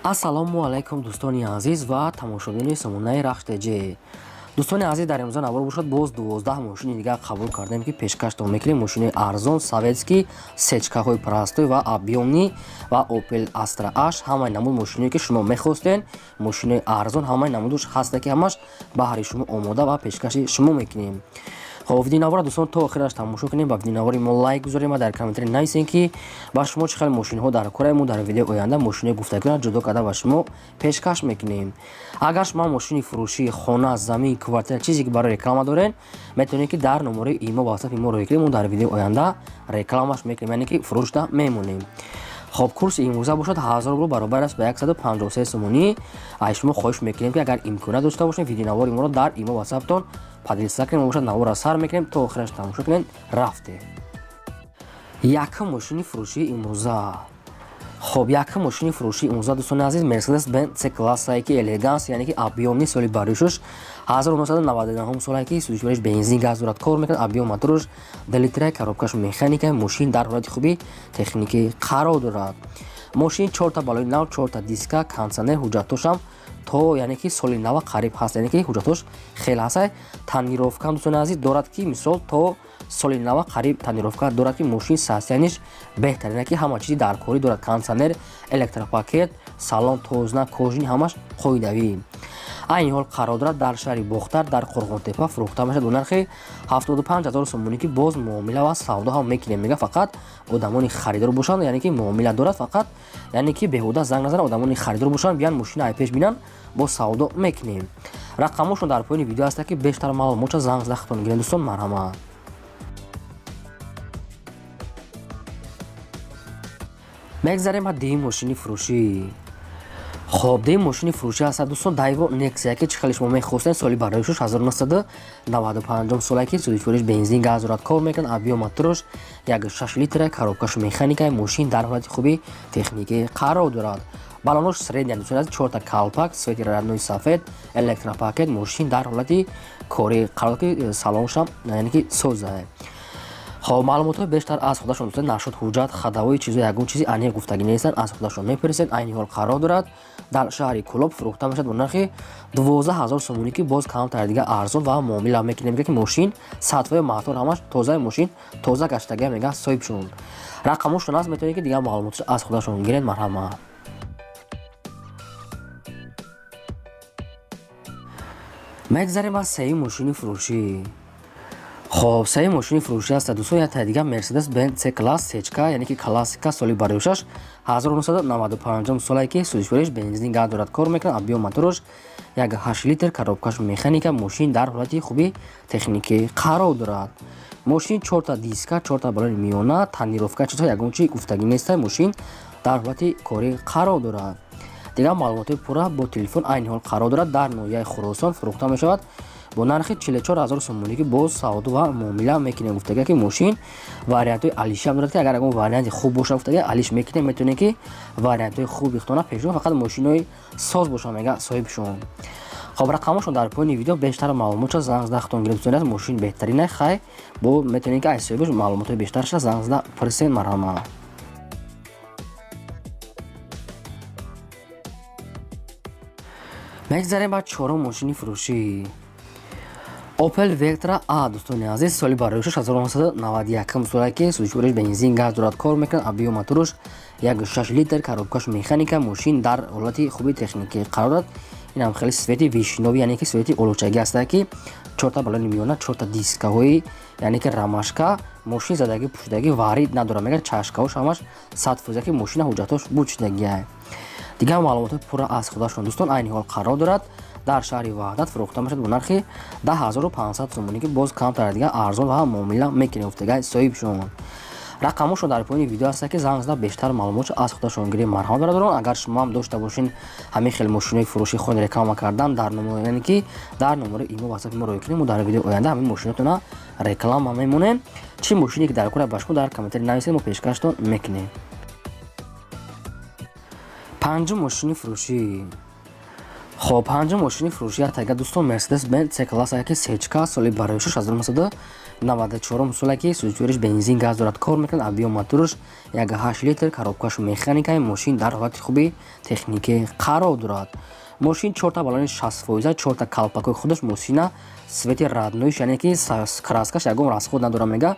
Ассалому алайкум Дустони Азиз ва тамошобини Сомонаи РАХШ ТЧ. Дустони Азиз, дар имрӯза навор бошад боз 12 мошини дига қабул кардем ки пешкаштон мекунем. Мошини Арзон, советский, сечкаҳои простой ва объёмни ва Opel Astra RAHSH ҳамаи намуд мошине ки шумо мехостен. Мошини Арзон ҳамаи намудаш ҳаста ки ҳамаш баҳри шумо омода ва пешкаши шумо мекунем. خب видеонавора دوستان تا آخرش تماشا کنیم. با видеонавори ما لایک بذاریم و در کامنت نویسین که با شما چه خیلی ماشین ها در کار ما در ویدیو آینده ماشین گفتگو را جدا کرده و شما پیشکش میکنیم. اگر شما ماشین فروشی، خانه، زمین، کوارتر چیزی که برای رکلام دارین میتونید که در نمره ایما واتساپ ما رو بگیریم و در ویدیو آینده رکلامش میکنیم، یعنی که فروش ده میمونیم. خب کورس امروزه باشد 1000 رو برابر است به 153 سومونی. شما خواهش میکنیم که اگر امکانات داشته باشین ویدیونواری ما رو در ایما واتساپ تون پادرس کنیم و باشد نوار را سر میکنیم تا آخرش تماشا کنین. رفته یک ماشین فروشی امروزه. خب یک ماشین فروشی امروزه دوستان عزیز مرسدس بنز سی کلاس که الگانس، یعنی که ابیومی سالی باریشش 1999 سالی که سوزشورش بنزین گاز دارد کار میکنه. ابیوم موتورش 2 لیتر کاروبکاش مکانیکه. ماشین در حالت خوبی تکنیکی قرار دارد. ماشین 4 تا بالای نو، 4 تا دیسکا، کانسنر، حجتش هم تو یعنی که سالی نو قریب هست، یعنی که حجتش خیلی هست. تنیروفکا دوستان عزیز دارد که مثال تو سالی نو قریب تنیروفکا دارد که ماشین ساستنش بهترینه که همه چیزی در کاری دارد. کانسنر، الکتروپاکت، سالن توزنا، کوژین همش قویدوی. این حال قرار دارد در شهر بختر در قرغان-تپه فروخته میشد با نرخ 75000 سومونی که باز معامله و سودا هم میکنه. میگه فقط آدمانی خریدار باشن، یعنی که معامله دارد، فقط یعنی که بهوده زنگ نزنن، آدمانی خریدار باشن بیان ماشین ای پیش بینن با سودا میکنیم. رقمشون در پایین ویدیو هست که بیشتر معلومات زنگ زدتون گیرین دوستان. مرحمت. میگذاریم با دی ماشین فروشی. خب دی ماشین فروشی هست دوستان دایوو نکسیا که چه خیلی شما میخواستین. سالی برایش 1995 سالی که سوزشورش بنزین گاز دارد کار میکنه. ابیوم موتورش 6 لیتر کاروبکاش مکانیکه. ماشین در حالت خوبی تکنیکی قرار دارد. بالونش سرید دوستان 4 تا کالپاک، سویت رنگی سفید، الکتروپاکت. ماشین در حالت کاری قرار که سالنش هم یعنی که سوزه. خب معلومات بیشتر از خودشون دوستان نشد حجت خداوی چیزی یگون چیزی انی گفتگی نیستن، از خودشون میپرسن. این حال قرار دارد در شهر کولوب فروخته میشد با نرخ 12000 سومونی که باز کمتر دیگه ارزان و معامله میکنه. میگه که ماشین سطح موتور همش تازه، ماشین تازه گشتگی میگه صاحبشون. رقمشون هست میتونید که دیگه معلوماتش از خودشون گیرین. مرحمت. میگذاریم با سه ماشین فروشی. خب سه ماشین فروشی هست دوستان. یا دیگه مرسدس بنز سی کلاس سچکا، یعنی که کلاسیکا سالی باریشش 1995 سالی که سوزشورش بنزین گاز دارد کار میکنه. ابیوم موتورش 8 لیتر کاروبکاش مکانیکه. ماشین در حالت خوبی تکنیکی قرار دارد. ماشین 4 تا دیسکا، 4 تا بالای میونه، تنیروفکا چیزا یگون چی گفتگی نیست. ماشین در حالت کاری قرار دارد. دیگه معلومات پورا با تلفن این حال قرار دارد. در نویای خراسان فروخته می شود با نرخ 44000 سومونی که باز سودا و معامله میکنه. گفتگی که ماشین واریانت های علیش هم دارد که اگر اون واریانت خوب باشه گفتگی علیش میکنه میتونه که واریانت های خوب بختونه پیشون فقط ماشین های ساز باشه میگه صاحبشون. خب رقمشون در پایین ویدیو بیشتر معلومات زنگ زدتون گرفتن از ماشین بهترینه خیر با میتونه که صاحبش معلومات بیشترش زنگ زد پرسین. مرحمت. میگذاریم با 4 ماشین فروشی. Opel Vectra A دوستان عزیز سالی برایش 1991 سالی که سوزشورش بنزین گاز دارد کار میکنه. ابیوم موتورش 6 لیتر کاروبکاش مکانیکه. ماشین در حالت خوبی تکنیکی قرار دارد. این هم خیلی سویتی ویشنوی، یعنی که سویتی اولوچگی است که 4 تا بالای میونه، 4 تا دیسکا های یعنی که رمشکا. ماشین زدگی پوشیدگی وارد نداره. میگه چشکاوش همش 100% که ماشین حجتش بوچیدگی. دیگه معلومات پورا از خودشون دوستان این حال قرار دارد. در شهر وحدت فروخته میشد با نرخ 10500 سومونی که باز کمتر دیگه ارزان و معامله میکنه گفتگی صاحبشون. رقمشون در پایین ویدیو هست که زنگ زده بیشتر معلومات از خودشون گیرین. مرحمت برادران. اگر شما هم داشته باشین همین خیلی ماشینای فروشی خود رکلام کردم در نمره، یعنی که در نمره ایمو واتساپ ما رو کنیم و در ویدیو آینده همین ماشیناتون رکلام هم میمونه. چی ماشینی که در کار باشه در کامنت نویسید ما پیشکشتون میکنیم. 5 ماشین فروشی. خب پنجم ماشین فروشی تایگه دوستان مرسدس بنز سی کلاس که سچکا سال 1994 سال که سوزوکیش بنزین گاز دارد کار میکنه ابیو موتورش 1.8 لیتر коробкаш механикаи ماشین در حالت خوبی تکنیکی قرار دارد. ماشین 4 تا بالون 60%، 4 تا کالپاکوی خودش ماشینا سویت رادنویش یعنی که کراسکاش یگون расход نداره میگه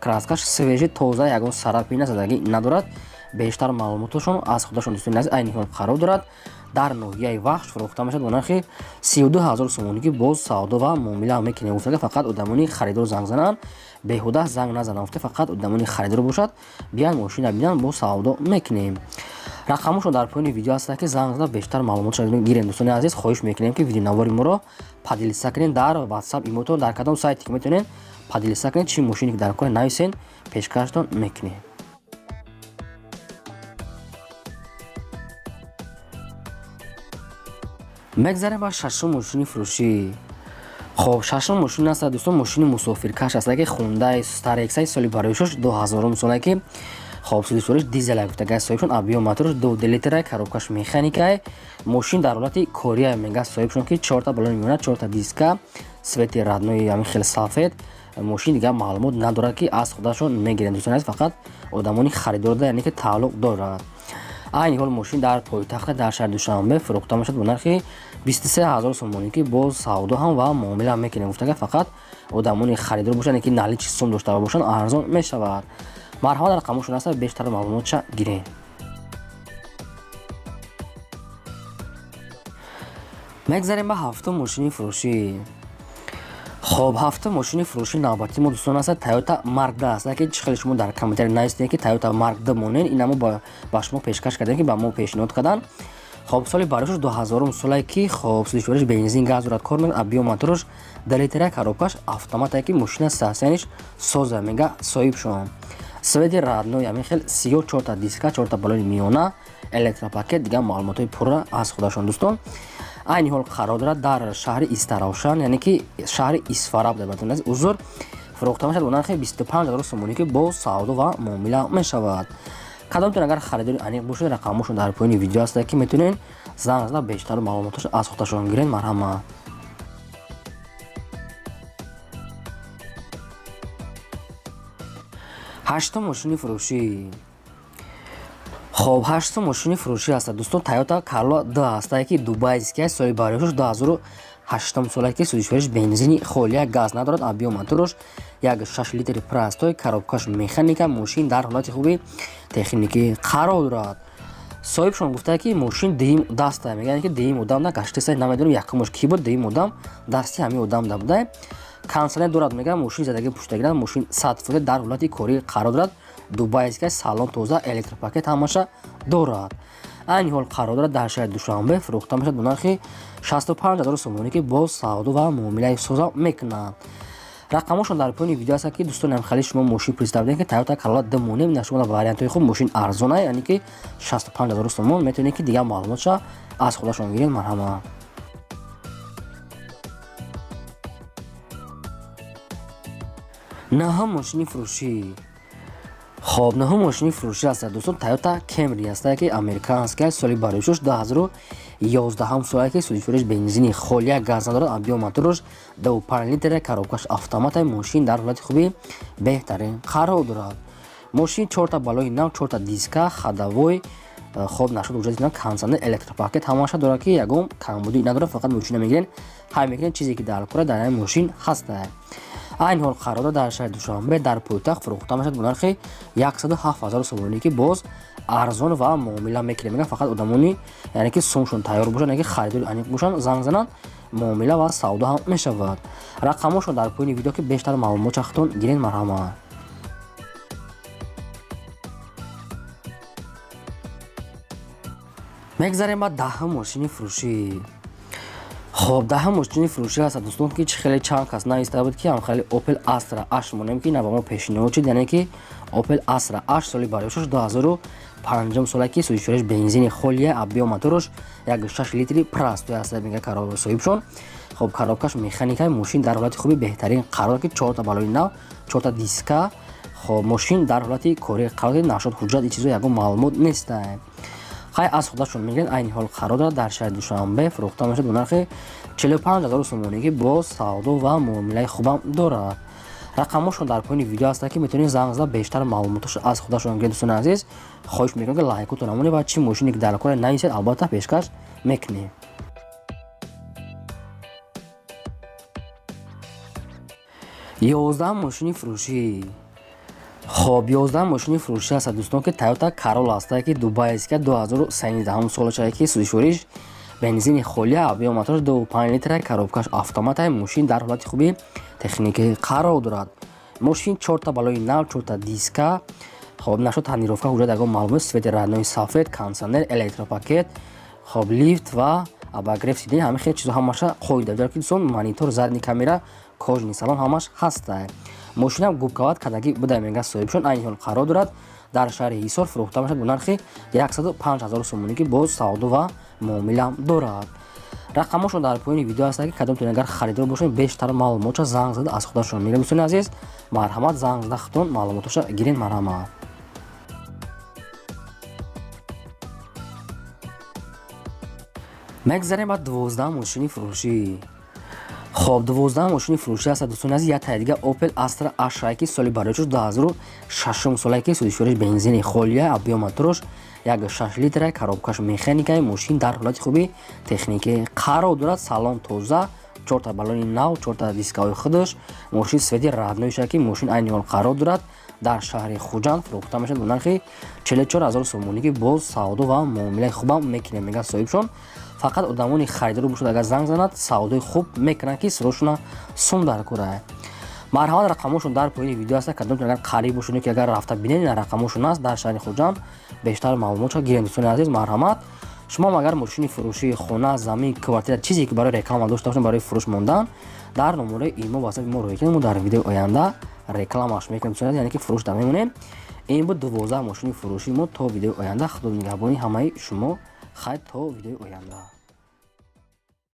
کراسکاش سویج تازه یگون سراپینا زدگی ندارد. بیشتر معلوماتشون از خودشون دوستان از عین قرار دارد. در نوحیه وحش فروخته میشد با نرخ 32000 سومونی که باز سودا و معامله میکنه. گفته فقط آدمانی خریدار زنگ زنن، بیهوده زنگ نزنن. گفته فقط آدمانی خریدار باشد بیان ماشین ببینن با سودا میکنیم. رقمش در پایین ویدیو هست که زنگ زدن بیشتر معلومات شده گیریم. دوستان عزیز خواهش میکنیم که ویدیو نواری ما رو پادلیسا کنین در واتساپ ایموتور در کدام سایتی که میتونین پادلیسا کنین چی ماشینی که در کار نویسین پیشکشتون میکنیم. مگذاریم با ششم ماشین فروشی. خب ششم ماشین است دوستان ماشین مسافرکش است که خونده استار اکسای سالی برایش 2000 ساله که خب سولیسورش دیزل گفته گاز صاحبشون ابیو موتورش 2 لیتر коробкаш механикай ماشین در حالت کوریا میگه صاحبشون که 4 تا بالون میونه 4 تا دیسکا سویت رادنوی همین خیلی سفید ماشین دیگه معلومات نداره که از خودشون میگیرن دوستان فقط آدمانی خریدار دارن یعنی که تعلق دارد. این حال ماشین در پایتخت در شهر دوشنبه فروخته میشد با نرخ 23000 سومونی که باز سودا هم و معامله میکنه. گفته که فقط آدمانی خریدار باشن که نالیچ سوم داشته باشن ارزان میشود. مرحبا در رقمشون هست بیشتر معلومات چه گیرین. مگذاریم به هفتم ماشین فروشی. خب هفتم ماشین فروشی نوبتی ما دوستان هست تویوتا مارک ده است که خیلی شما در کامنتر نوشتین که تویوتا مارک ده مونن اینا ما با شما پیشکش کردیم که با ما پیشنهاد کردن. خب سال برایش 2000 سالی که خب سلیشورش بنزین گاز دارد کار میکنه ابیو موتورش 2 لیتر коробкаш автомат که ماشین ساسنش سوزه میگه صاحبشون سویدی رادنوی همین خیلی 34 تا دیسکا 4 تا بالون میونه الکتروپاکت دیگه معلوماتای پورا از خودشون دوستان. این حال قرار دارد در شهر استراوشان یعنی که شهر اسفراب در بتون از حضور فروخته میشد با نرخ 25000 سومونی که با سودا و معامله میشود. کدامتون اگر خریداری انیق باشه رقمشون در پایین ویدیو هست که میتونین زنگ زدن بیشتر معلوماتش از خودشون گیرین. مرحبا. هشتم ماشین فروشی. خب هشتم ماشین فروشی است دوستان تویوتا کالا ده است که دبی است که سال برایش 2008 ساله که سوزشورش بنزینی خالی گاز ندارد ابیو موتورش 1.6 لیتر پراستوی коробкаш механика ماشین در حالت خوبی تکنیکی قرار دارد. صاحبشون گفته که ماشین دیم دست میگن که دیم آدم نگشته سه نمیدونم یکمش کی بود دیم آدم دستی همین آدم بوده کانسل دارد میگه ماشین زدگی پشتگیرد ماشین 100% در حالت کاری قرار دارد. دوبای است که سالن تازه الکتروپاکت همشه دارد. این حال قرار دارد در شهر دوشنبه فروخته میشد با نرخ 65000 سومونی که با سودا و معامله سوزا میکنند. رقمشون در پایین ویدیو هست که دوستان هم خیلی شما ماشین پرستاب بدین که تویوتا کالا دمونه نشون واریانت های خوب ماشین ارزونه یعنی که 65000 سومون میتونید که دیگه معلوماتش از خودشون گیرین. مرحبا. نهم ماشین فروشی. خب نهم ماشین فروشی است دوستان تویوتا کمری است که امریکا است که سال برایش 2011 ساله که سوزشورش بنزینی خالی گاز ندارد ابیو موتورش 2.5 لیتر коробкаш автомат ماشین در حالت خوبی بهترین قرار دارد. ماشین 4 تا بالای نو 4 تا دیسکا خداوی خوب نشد وجود اینا کانسل الکتروپاکت هماشه داره که یگم کمبودی نداره فقط ماشین میگیرین همه میگیرین چیزی که در کار در این ماشین هست. این حال قرار در شهر دوشنبه در پایتخت فروخته میشد با نرخ 107000 سومونی که باز ارزان و معامله میکنه. میگه فقط آدمانی یعنی که سومشون تیار باشن یعنی که خریدار انیق باشن زنگ زنن معامله و سودا هم میشود. رقمشون در پایین ویدیو که بیشتر معلومات چختون گیرین. مرحبا. میگذاریم با دهم ماشین فروشی. خب دهم ماشین فروشی هست دوستان که خیلی چند کس نایسته بود که هم خیلی اوپل استرا اش مونم که نه با ما پیشنهاد چید یعنی که اوپل استرا اش سالی برایش 2005 ساله که سوزشورش بنزین خالی ابیو موتورش 1.6 لیتری پراستوی است میگه قرار صاحبشون. خب коробкаш механикаи ماشین در حالت خوبی بهترین قرار که 4 تا بالون نو 4 تا دیسکا خب ماشین در حالت کاری قرار نشد حجت این چیزا یگو معلومات نیست. хай аз худашон мегӯянд айни ҳол қарор дорад дар шаҳри Душанбе фурӯхта мешавад бо нархи 45000 сомонӣ ки боз савдо ва муомилаи хубам дорад. рақамошон дар поини видео ҳаст ки метавонед занг зада бештар маълумоташ аз худашон гиред. дӯстони азиз, хоҳиш мекунам ки лайкотон намонед ва чӣ мошине ки дар кори нависед албатта пешкаш мекунем. 11 мошини фурӯшӣ. خب 11 ماشین فروشی هست دوستان که تویوتا کارول هست که دبی است که 2013 سالشه که سوزشوریش بنزین خالی آبی موتور 2.5 لیتر کاروبکش اتومات ماشین در حالت خوبی تکنیکی قرار دارد. ماشین 4 تا بالای نو 4 تا دیسک خب نشو تنیروفکا وجود داره معلومه سفید رادنای سفید کانسنر الکتروپاکت خب لیفت و اباگرف سیدین همه خیلی چیزا همش قویده داره که دوستان مانیتور زرنی کامera کожни салон ҳамаш ҳастад. мошинам губкават кадагӣ буда мега соҳибшон айни ҳол қарор дорад дар шаҳри Хисор фурӯхта мешавад бо нархи 105000 сомонӣ ки боз савдо ва муомила дорад. рақамошон дар поини видео ҳастад ки кадомтон агар харидор бошед бештар маълумотша занг зада аз худашон мегирем. дӯстони азиз, марҳамат, занг зада худтон маълумоташа гирен. марҳамат. мегзарем ба 12 мошини фурӯшӣ. خب 12 ماشین فروشی هست دوستان از یک تای دیگه Opel Astra RAHSH که سالی برای 2006 سالی که سوزشوریش بنزین خالیه آبی موتورش 1.6 لیتر کاروبکش مکانیکی ماشین در حالت خوبی تکنیکی قرار دارد. سالن تازه 4 تا بالون نو 4 تا دیسکای خودش ماشین سفید رادنویش که ماشین عین حال قرار دارد در شهر خوجند فروخته میشه به نرخ 44000 سومونی که باز سودا و معامله خوبم میکنه میگه صاحبشون. فقط آدمانی خریدار باشد اگر زنگ زند سودای خوب میکنن که سروشون سوم در کوره. مرحله رقمشون در پایین ویدیو هست که اگر قریب باشید که اگر رفته ببینید رقمشون است در شهر خوجند بیشتر معلومات گیرید. دوستان عزیز مرحمت. شما اگر ماشین فروشی خانه زمین کوارتر چیزی که برای رکلام داشته باشین برای فروش موندن در نمره ایمو واسه ما روی کنیم در ویدیو آینده رکلامش میکنیم. دوستان یعنی که فروش داریم میمونیم. این بود 12 ماشین فروشی ما تا ویدیو آینده. خدا نگهبانی همه شما. خیر تا ویدیو آینده.